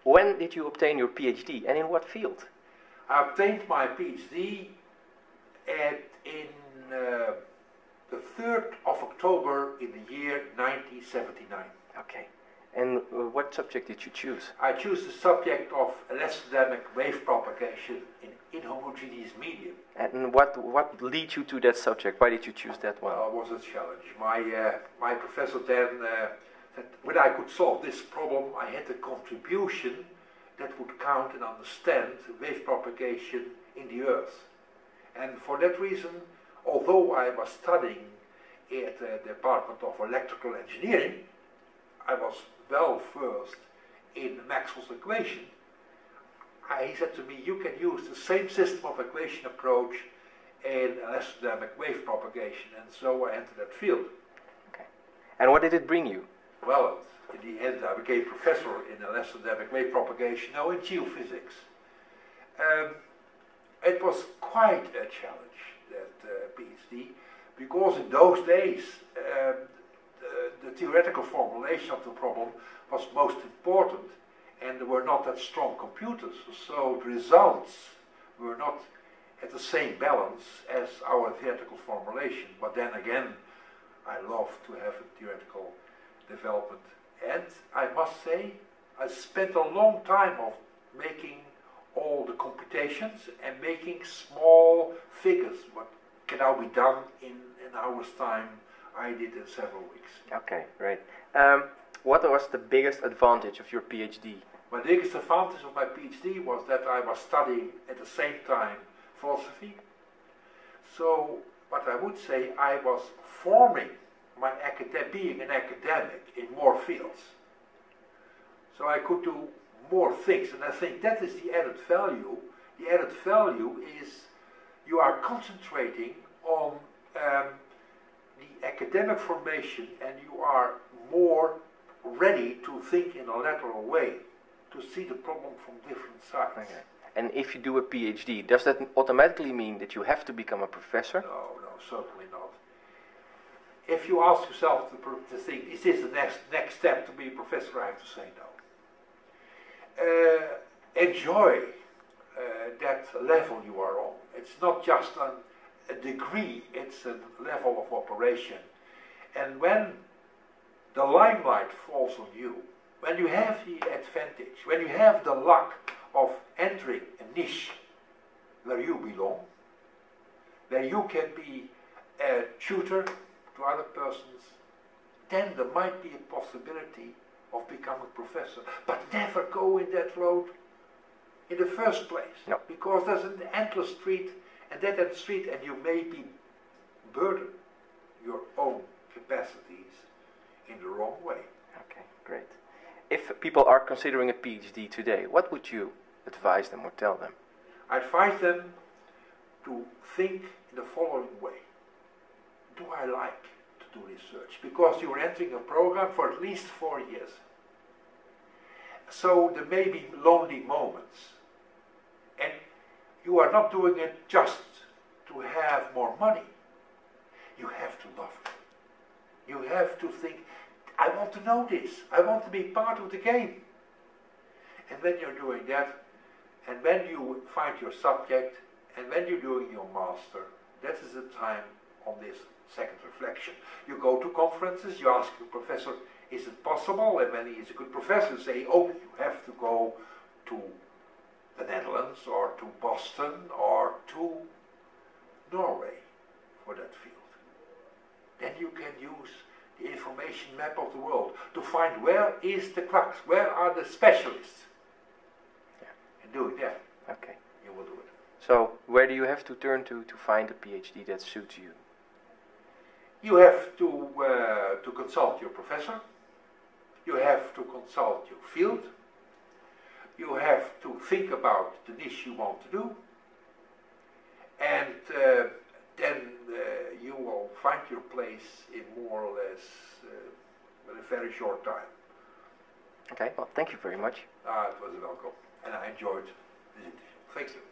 When did you obtain your PhD and in what field? I obtained my PhD in the 3rd of October in the year 1979. Okay. And what subject did you choose? I chose the subject of electrodynamic wave propagation in inhomogeneous medium. And what lead you to that subject? Why did you choose that one? Well, it was a challenge. My professor then said when I could solve this problem, I had a contribution that would count and understand wave propagation in the Earth. And for that reason, although I was studying at the Department of Electrical Engineering, I was well versed in Maxwell's equation. He said to me, you can use the same system of equation approach in electrodynamic wave propagation, and so I entered that field. Okay. And what did it bring you? Well, in the end I became professor in electrodynamic wave propagation, now in geophysics. It was quite a challenge, that PhD, because in those days the theoretical formulation of the problem was most important, and there were not that strong computers, so the results were not at the same balance as our theoretical formulation. But then again, I love to have a theoretical development, and I must say I spent a long time of making all the computations and making small figures. What can now be done in an hour's time, I did in several weeks. Okay, great. What was the biggest advantage of your PhD? My biggest advantage of my PhD was that I was studying at the same time philosophy. So what I would say, I was forming my being an academic in more fields. So I could do more things, and I think that is the added value. The added value is you are concentrating on the academic formation, and you are more ready to think in a lateral way, to see the problem from different sides. Okay. And if you do a PhD, does that automatically mean that you have to become a professor? No, certainly not. If you ask yourself to think, is this the next step to be a professor, I have to say no. Enjoy that level you are on. It's not just a degree, it's a level of operation. And when the limelight falls on you, when you have the advantage, when you have the luck of entering a niche where you belong, where you can be a tutor to other persons, then there might be a possibility of becoming a professor. But never go in that road in the first place. No. Because there's an endless street, and that end street, and you may be burden your own capacities in the wrong way. Okay, great. If people are considering a PhD today, what would you advise them or tell them? I advise them to think in the following way. Do I like to do research? Because you're entering a program for at least 4 years. So there may be lonely moments. And you are not doing it just to have more money. You have to love it. You have to think, I want to know this. I want to be part of the game. And when you're doing that, and when you find your subject, and when you're doing your master, that is the time on this second reflection. You go to conferences, you ask your professor, is it possible? And when he is a good professor, say, oh, you have to go to the Netherlands, or to Boston, or to Norway for that field. Then you can use the information map of the world to find where is the crux, where are the specialists. Yeah. And doing that, okay, you will do it. So where do you have to turn to find a PhD that suits you? You have to consult your professor. You have to consult your field. You have to think about the niche you want to do. And then you will find your place in more or less in a very short time. Okay, well, thank you very much. It was welcome, and I enjoyed this interview. Thank you.